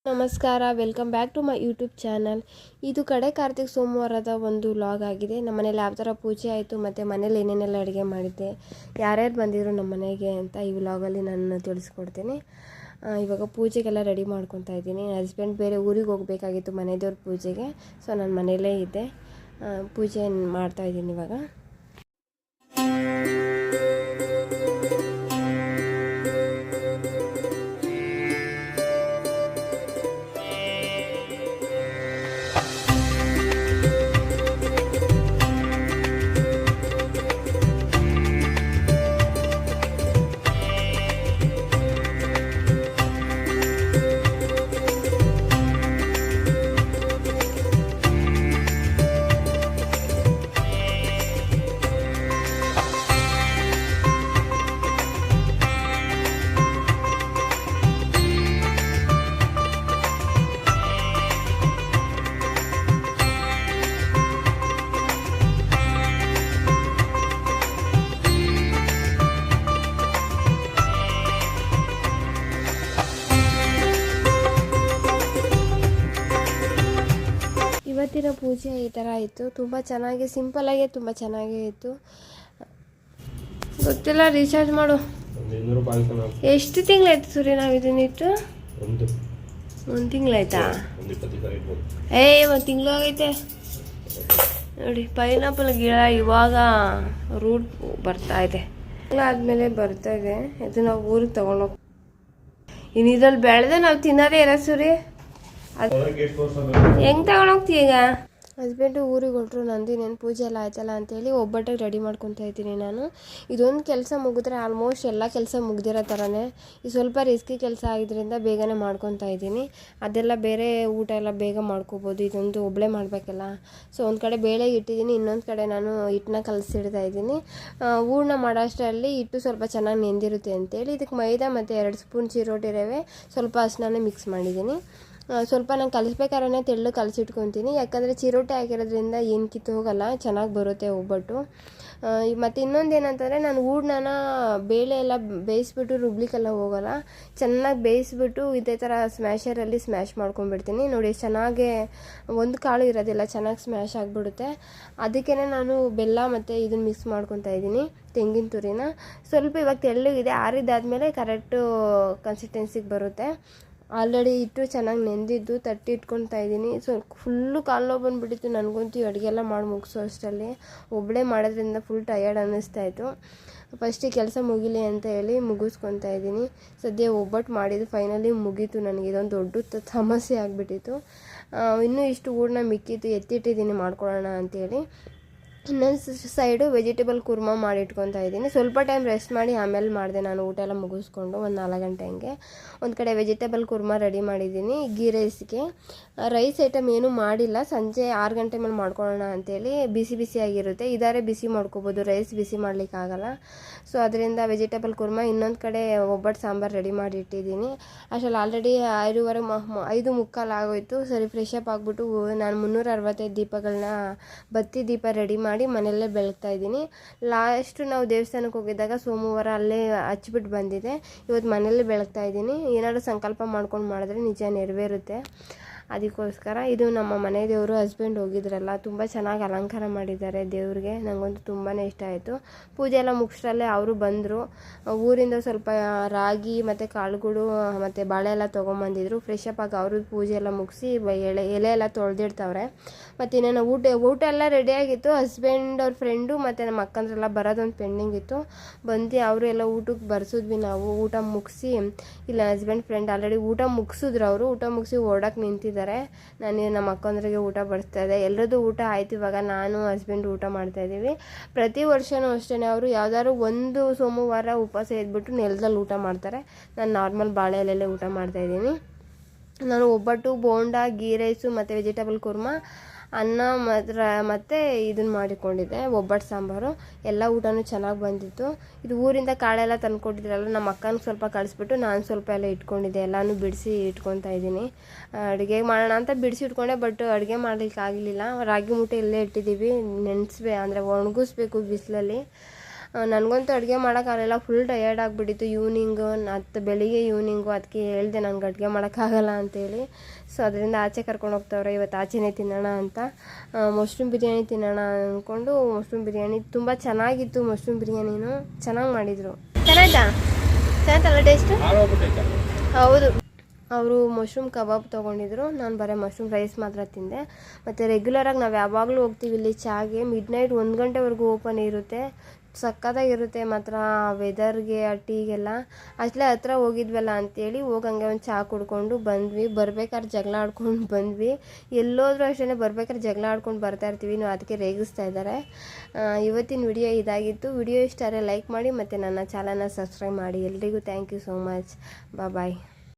ನಮಸ್ಕಾರ, welcome back to my YouTube channel. ಇದು ಕಡೆ ಕಾರ್ತಿಕ್ ಸೋಮವಾರದ ಒಂದು ವ್ಲಾಗ್ ಆಗಿದೆ. ನಮ್ಮ ಮನೇಲಿ ಯಾವ ಥರ ಪೂಜೆ ಆಯಿತು ಮತ್ತು ಮನೇಲಿ ಏನೇನೆಲ್ಲ ಅಡುಗೆ ಮಾಡಿದ್ದೆ, ಯಾರ್ಯಾರು ಬಂದಿದ್ರು ನಮ್ಮ ಮನೆಗೆ ಅಂತ ಈ ವ್ಲಾಗಲ್ಲಿ ನಾನು ತಿಳಿಸ್ಕೊಡ್ತೀನಿ. ಇವಾಗ ಪೂಜೆಗೆಲ್ಲ ರೆಡಿ ಮಾಡ್ಕೊತಾ ಇದ್ದೀನಿ. ಹಸ್ಬೆಂಡ್ ಬೇರೆ ಊರಿಗೆ ಹೋಗಬೇಕಾಗಿತ್ತು ಮನೆ ದೇವ್ರ ಪೂಜೆಗೆ, ಸೊ ನಾನು ಮನೆಯಲ್ಲೇ ಇದ್ದೆ. ಪೂಜೆ ಮಾಡ್ತಾಯಿದ್ದೀನಿ ಇವಾಗ. ಇವತ್ತಿನ ಪೂಜೆ ಈ ಥರ ಆಯಿತು. ತುಂಬ ಚೆನ್ನಾಗಿ ಸಿಂಪಲ್ಲಾಗಿ ತುಂಬ ಚೆನ್ನಾಗೇ ಇತ್ತು. ಗೊತ್ತಿಲ್ಲ, ರೀಚಾರ್ಜ್ ಮಾಡು. ಎಷ್ಟು ತಿಂಗಳಾಯ್ತು ಸೂರ್ಯ ನಾವು ಇದನ್ನಿಟ್ಟು? ಒಂದು ತಿಂಗಳಾಯ್ತಾ? ಒಂದು ತಿಂಗಳು ಆಗೈತೆ ನೋಡಿ. ಪೈನಾಪಲ್ ಗಿಡ ಇವಾಗ ರೂಟ್ ಬರ್ತಾ ಇದೆ, ಆದಮೇಲೆ ಬರ್ತಾ ಇದೆ. ಇದು ನಾವು ಊರಿಗೆ ತೊಗೊಂಡೋಗಿ ಇನ್ನು ಇದ್ರಲ್ಲಿ ಬೆಳೆದ ನಾವು ತಿನ್ನೋದೇ ಇರೋ ಸೂರ್ಯ. ಹೆಂಗೆ ತಗೊಂಡೋಗ್ತೀವಿ ಈಗ? ಹಸ್ಬೆಂಡು ಊರಿಗೆ ಹೊರಟ್ರು. ನಂದಿನೇನು ಪೂಜೆ ಎಲ್ಲ ಆಯ್ತಲ್ಲ ಅಂತೇಳಿ ಒಬ್ಬಟ್ಟಿಗೆ ರೆಡಿ ಮಾಡ್ಕೊತಾ ಇದ್ದೀನಿ ನಾನು. ಇದೊಂದು ಕೆಲಸ ಮುಗಿದ್ರೆ ಆಲ್ಮೋಸ್ಟ್ ಎಲ್ಲ ಕೆಲಸ ಮುಗ್ದಿರೋ ಥರನೇ. ಇದು ಸ್ವಲ್ಪ ರಿಸ್ಕಿ ಕೆಲಸ ಆಗಿದ್ದರಿಂದ ಬೇಗನೆ ಮಾಡ್ಕೊತಾ ಇದ್ದೀನಿ. ಅದೆಲ್ಲ ಬೇರೆ ಊಟ ಎಲ್ಲ ಬೇಗ ಮಾಡ್ಕೋಬೋದು, ಇದೊಂದು ಒಬ್ಬಳೇ ಮಾಡಬೇಕಲ್ಲ. ಸೊ ಒಂದು ಕಡೆ ಬೇಳೆ ಇಟ್ಟಿದ್ದೀನಿ, ಇನ್ನೊಂದು ಕಡೆ ನಾನು ಹಿಟ್ಟನ್ನ ಕಲಸಿಡ್ತಾ ಇದ್ದೀನಿ. ಹೂರ್ಣ ಮಾಡೋ ಅಷ್ಟರಲ್ಲಿ ಹಿಟ್ಟು ಸ್ವಲ್ಪ ಚೆನ್ನಾಗಿ ನೆಂದಿರುತ್ತೆ ಅಂತೇಳಿ ಇದಕ್ಕೆ ಮೈದಾ ಮತ್ತು 2 ಸ್ಪೂನ್ ಚಿರೋಟಿ ರವೆ, ಸ್ವಲ್ಪ ಅರಿಶಿನ ಮಿಕ್ಸ್ ಮಾಡಿದ್ದೀನಿ. ಸ್ವಲ್ಪ ನಾನು ಕಲಿಸ್ಬೇಕಾದ್ರೆ ತೆಳ್ಳು ಕಲಸಿಟ್ಕೊತೀನಿ, ಯಾಕಂದರೆ ಚಿರೋಟಿ ಹಾಕಿರೋದ್ರಿಂದ ಏನು ಕಿತ್ತು ಹೋಗಲ್ಲ, ಚೆನ್ನಾಗಿ ಬರುತ್ತೆ ಒಬ್ಬಟ್ಟು. ಮತ್ತು ಇನ್ನೊಂದು ಏನಂತಂದರೆ ನಾನು ಹೂರ್ಣನ ಬೇಳೆ ಎಲ್ಲ ಬೇಯಿಸ್ಬಿಟ್ಟು ರುಬ್ಲಿಕ್ಕೆಲ್ಲ ಹೋಗೋಲ್ಲ, ಚೆನ್ನಾಗಿ ಬೇಯಿಸ್ಬಿಟ್ಟು ಇದೇ ಥರ ಸ್ಮ್ಯಾಶರಲ್ಲಿ ಸ್ಮ್ಯಾಶ್ ಮಾಡ್ಕೊಂಡ್ಬಿಡ್ತೀನಿ. ನೋಡಿ ಚೆನ್ನಾಗೆ ಒಂದು ಕಾಳು ಇರೋದಿಲ್ಲ, ಚೆನ್ನಾಗಿ ಸ್ಮ್ಯಾಶ್ ಆಗಿಬಿಡುತ್ತೆ. ಅದಕ್ಕೇ ನಾನು ಬೆಲ್ಲ ಮತ್ತು ಇದನ್ನು ಮಿಕ್ಸ್ ಮಾಡ್ಕೊತಾ ಇದ್ದೀನಿ, ತೆಂಗಿನ ತುರಿನ. ಸ್ವಲ್ಪ ಇವಾಗ ತೆಳ್ಳಗಿದೆ, ಆರಿದಾದ್ಮೇಲೆ ಕರೆಕ್ಟು ಕನ್ಸಿಸ್ಟೆನ್ಸಿಗೆ ಬರುತ್ತೆ. ಆಲ್ರೆಡಿ ಹಿಟ್ಟು ಚೆನ್ನಾಗಿ ನೆಂದಿದ್ದು ತಟ್ಟಿ ಇಟ್ಕೊತಾ ಇದ್ದೀನಿ. ಸೊ ಫುಲ್ಲು ಕಾಲು ನೋವು ಬಂದುಬಿಟ್ಟಿತ್ತು ನನಗಂತೂ ಅಡುಗೆ ಎಲ್ಲ ಮಾಡಿ ಮುಗಿಸೋ ಅಷ್ಟರಲ್ಲಿ. ಒಬ್ಬಳೇ ಮಾಡೋದ್ರಿಂದ ಫುಲ್ ಟಯರ್ಡ್ ಅನ್ನಿಸ್ತಾಯಿತ್ತು. ಫಸ್ಟಿಗೆ ಕೆಲಸ ಮುಗಿಲಿ ಅಂತ ಹೇಳಿ ಮುಗಿಸ್ಕೊತಾ ಇದ್ದೀನಿ. ಸದ್ಯ ಒಬ್ಬಟ್ಟು ಮಾಡಿದ್ದು ಫೈನಲಿ ಮುಗೀತು. ನನಗೆ ಇದೊಂದು ದೊಡ್ಡ ಸಮಸ್ಯೆ ಆಗಿಬಿಟ್ಟಿತ್ತು. ಇನ್ನೂ ಇಷ್ಟು ಹೂರ್ಣ ಮಿಕ್ಕಿತ್ತು, ಎತ್ತಿಟ್ಟಿದ್ದೀನಿ ಮಾಡ್ಕೊಳ್ಳೋಣ ಅಂಥೇಳಿ. ಇನ್ನೊಂದು ಸೈಡು ವೆಜಿಟೇಬಲ್ ಕುರ್ಮಾ ಮಾಡಿ ಇಟ್ಕೊತಾ ಇದ್ದೀನಿ. ಸ್ವಲ್ಪ ಟೈಮ್ ರೆಸ್ಟ್ ಮಾಡಿ ಆಮೇಲೆ ಮಾಡಿದೆ ನಾನು, ಊಟ ಎಲ್ಲ ಮುಗಿಸ್ಕೊಂಡು ಒಂದು 4 ಗಂಟೆ ಹಂಗೆ. ಒಂದು ಕಡೆ ವೆಜಿಟೇಬಲ್ ಕುರ್ಮಾ ರೆಡಿ ಮಾಡಿದ್ದೀನಿ ಗೀ ರೈಸ್ಗೆ. ರೈಸ್ ಐಟಮ್ ಏನೂ ಮಾಡಿಲ್ಲ, ಸಂಜೆ 6 ಗಂಟೆ ಮೇಲೆ ಮಾಡ್ಕೊಳ್ಳೋಣ ಅಂಥೇಳಿ. ಬಿಸಿ ಬಿಸಿಯಾಗಿರುತ್ತೆ, ಇದಾರೆ ಬಿಸಿ ಮಾಡ್ಕೋಬೋದು, ರೈಸ್ ಬಿಸಿ ಮಾಡಲಿಕ್ಕಾಗಲ್ಲ. ಸೊ ಅದರಿಂದ ವೆಜಿಟೇಬಲ್ ಕುರ್ಮಾ. ಇನ್ನೊಂದು ಕಡೆ ಒಬ್ಬಟ್ಟು ಸಾಂಬಾರು ರೆಡಿ ಮಾಡಿ ಇಟ್ಟಿದ್ದೀನಿ. ಅಷ್ಟರಲ್ಲಿ ಆಲ್ರೆಡಿ 5:45 ಆಗೋಯ್ತು. ಸರಿ ಫ್ರೆಶ್ ಅಪ್ ಆಗಿಬಿಟ್ಟು ನಾನು 365 ದೀಪಗಳನ್ನ ಬತ್ತಿ ದೀಪ ರೆಡಿ ಮಾಡಿ ಮನೆಯಲ್ಲೇ ಬೆಳಗ್ತಾ ಇದ್ದೀನಿ. ಲಾಸ್ಟು ನಾವು ದೇವಸ್ಥಾನಕ್ಕೆ ಹೋಗಿದ್ದಾಗ ಸೋಮವಾರ ಅಲ್ಲೇ ಹಚ್ಬಿಟ್ಟು ಬಂದಿದೆ. ಇವತ್ತು ಮನೆಯಲ್ಲೇ ಬೆಳಗ್ತಾ ಇದ್ದೀನಿ. ಏನಾದರೂ ಸಂಕಲ್ಪ ಮಾಡ್ಕೊಂಡು ಮಾಡಿದ್ರೆ ನಿಜ ನೆರವೇರುತ್ತೆ. ಅದಕ್ಕೋಸ್ಕರ ಇದು ನಮ್ಮ ಮನೆ ದೇವರು. ಹಸ್ಬೆಂಡ್ ಹೋಗಿದ್ರಲ್ಲ, ತುಂಬ ಚೆನ್ನಾಗಿ ಅಲಂಕಾರ ಮಾಡಿದ್ದಾರೆ ದೇವ್ರಿಗೆ, ನನಗಂತೂ ತುಂಬಾ ಇಷ್ಟ ಆಯಿತು. ಪೂಜೆ ಎಲ್ಲ ಮುಗಿಸ್ರಲ್ಲೇ ಅವರು ಬಂದರು. ಊರಿಂದ ಸ್ವಲ್ಪ ರಾಗಿ ಮತ್ತು ಕಾಳುಗಳು ಮತ್ತು ಬಾಳೆ ಎಲ್ಲ ತೊಗೊಂಬಂದಿದ್ರು. ಫ್ರೆಶ್ ಅಪ್ ಆಗಿ ಅವರು ಪೂಜೆ ಎಲ್ಲ ಮುಗಿಸಿ ಎಲೆ ಎಲ್ಲ ತೊಳೆದಿಡ್ತಾವ್ರೆ. ಮತ್ತು ಇನ್ನೇನು ಊಟ ಎಲ್ಲ ರೆಡಿಯಾಗಿತ್ತು. ಹಸ್ಬೆಂಡ್ ಅವ್ರ ಫ್ರೆಂಡು ಮತ್ತು ನಮ್ಮ ಅಕ್ಕಂದ್ರೆಲ್ಲ ಬರೋದೊಂದು ಪೆಂಡಿಂಗ್ ಇತ್ತು. ಬಂದು ಅವರು ಎಲ್ಲ ಊಟಕ್ಕೆ ಬರ್ಸಿದ್ವಿ ನಾವು. ಊಟ ಮುಗಿಸಿ, ಇಲ್ಲ ಹಸ್ಬೆಂಡ್ ಫ್ರೆಂಡ್ ಆಲ್ರೆಡಿ ಊಟ ಮುಗಿಸಿದ್ರು. ಅವರು ಊಟ ಮುಗಿಸಿ ಓಡಕ್ಕೆ ನಿಂತಿದ್ದಾರೆ. ನಾನು ನಮ್ಮ ಅಕ್ಕಂದ್ರಿಗೆ ಊಟ ಬಡಿಸ್ತಾ ಇದ್ದೆ. ಎಲ್ಲರದ್ದು ಊಟ ಆಯ್ತು. ಇವಾಗ ನಾನು ಹಸ್ಬೆಂಡ್ ಊಟ ಮಾಡ್ತಾಯಿದ್ದೀವಿ. ಪ್ರತಿ ವರ್ಷವೂ ಅಷ್ಟೇ, ಅವರು ಯಾವ್ದಾದ್ರು ಒಂದು ಸೋಮವಾರ ಉಪವಾಸ ಇದ್ಬಿಟ್ಟು ನೆಲದಲ್ಲಿ ಊಟ ಮಾಡ್ತಾರೆ. ನಾನು ನಾರ್ಮಲ್ ಬಾಳೆ ಎಲೆಯಲ್ಲೇ ಊಟ ಮಾಡ್ತಾಯಿದ್ದೀನಿ. ನಾನು ಒಬ್ಬಟ್ಟು, ಬೋಂಡ, ಗೀ ರೈಸು ಮತ್ತು ವೆಜಿಟೇಬಲ್ ಕುರ್ಮಾ, ಅನ್ನ ಮತ್ತು ಇದನ್ನು ಮಾಡಿಕೊಂಡಿದ್ದೆ ಒಬ್ಬಟ್ಟು ಸಾಂಬಾರು. ಎಲ್ಲ ಊಟನೂ ಚೆನ್ನಾಗಿ ಬಂದಿತ್ತು. ಇದು ಊರಿಂದ ಕಾಳೆಲ್ಲ ತಂದುಕೊಟ್ಟಿದ್ರಲ್ಲ, ನಮ್ಮ ಅಕ್ಕನಿಗೆ ಸ್ವಲ್ಪ ಕಳಿಸ್ಬಿಟ್ಟು ನಾನು ಸ್ವಲ್ಪ ಎಲ್ಲ ಇಟ್ಕೊಂಡಿದ್ದೆ. ಎಲ್ಲನೂ ಬಿಡಿಸಿ ಇಟ್ಕೊತಾ ಇದ್ದೀನಿ. ಅಡುಗೆ ಮಾಡೋಣ ಅಂತ ಬಿಡಿಸಿ ಇಟ್ಕೊಂಡೆ, ಬಟ್ ಅಡುಗೆ ಮಾಡಲಿಕ್ಕೆ ಆಗಲಿಲ್ಲ. ರಾಗಿ ಮೂಟೆ ಇಲ್ಲೇ ಇಟ್ಟಿದ್ದೀವಿ, ನೆನೆಸ್ಬೇಕು ಅಂದರೆ ಒಣಗಿಸ್ಬೇಕು ಬಿಸಿಲಲ್ಲಿ. ನನಗಂತೂ ಅಡುಗೆ ಮಾಡೋಕ್ಕಾಗಲಿಲ್ಲ, ಫುಲ್ ಟಯರ್ಡ್ ಆಗಿಬಿಟ್ಟಿತ್ತು ಬೆಳಿಗ್ಗೆ ಈವ್ನಿಂಗು. ಅದಕ್ಕೆ ಹೇಳಿದೆ ನನಗೆ ಅಡುಗೆ ಮಾಡೋಕ್ಕಾಗಲ್ಲ ಅಂತೇಳಿ. ಸೊ ಅದರಿಂದ ಆಚೆ ಕರ್ಕೊಂಡು ಹೋಗ್ತಾವ್ರೆ. ಇವತ್ತು ಆಚೆನೇ ತಿನ್ನೋಣ ಅಂತ ಮಶ್ರೂಮ್ ಬಿರಿಯಾನಿ ತಿನ್ನೋಣ ಅಂದ್ಕೊಂಡು ಮಶ್ರೂಮ್ ಬಿರಿಯಾನಿ ತುಂಬ ಚೆನ್ನಾಗಿತ್ತು. ಮಶ್ರೂಮ್ ಬಿರಿಯಾನಿನೂ ಚೆನ್ನಾಗಿ ಮಾಡಿದರು. ಚೆನ್ನಾಯ್ತಲ್ಲ ಟೇಸ್ಟು? ಹೌದು. ಅವರು ಮಶ್ರೂಮ್ ಕಬಾಬ್ ತೊಗೊಂಡಿದ್ರು, ನಾನು ಬರೀ ಮಶ್ರೂಮ್ ರೈಸ್ ಮಾತ್ರ ತಿಂದೆ. ಮತ್ತು ರೆಗ್ಯುಲರಾಗಿ ನಾವು ಯಾವಾಗಲೂ ಹೋಗ್ತೀವಿ ಇಲ್ಲಿ ಚಾಗೆ. ಮಿಡ್ನೈಟ್ 1 ಗಂಟೆವರೆಗೂ ಓಪನ್ ಇರುತ್ತೆ. ಸಕ್ಕತ್ತಾಗಿರುತ್ತೆ ಮಾತ್ರ ವೆದರ್ಗೆ ಆ ಟೀಗೆಲ್ಲ. ಅಷ್ಟೇ ಹತ್ರ ಹೋಗಿದ್ವಲ್ಲ ಅಂತೇಳಿ ಹೋಗಂಗೆ ಒಂದು ಚಹಾ ಕುಡ್ಕೊಂಡು ಬಂದ್ವಿ. ಬರ್ಬೇಕಾದ್ರೆ ಜಗಳ ಆಡ್ಕೊಂಡು ಬಂದ್ವಿ. ಎಲ್ಲೋದ್ರೂ ಅಷ್ಟೇ ಬರ್ಬೇಕಾದ್ರೆ ಜಗಳ ಆಡ್ಕೊಂಡು ಬರ್ತಾಯಿರ್ತೀವಿ, ನಾವು ಅದಕ್ಕೆ ರೇಗಿಸ್ತಾ ಇದ್ದಾರೆ. ಇವತ್ತಿನ ವಿಡಿಯೋ ಇದಾಗಿತ್ತು. ವಿಡಿಯೋ ಇಷ್ಟ ಆದರೆ ಲೈಕ್ ಮಾಡಿ ಮತ್ತು ನನ್ನ ಚಾನಲ್ನ ಸಬ್ಸ್ಕ್ರೈಬ್ ಮಾಡಿ. ಎಲ್ರಿಗೂ thank you so much. Bye.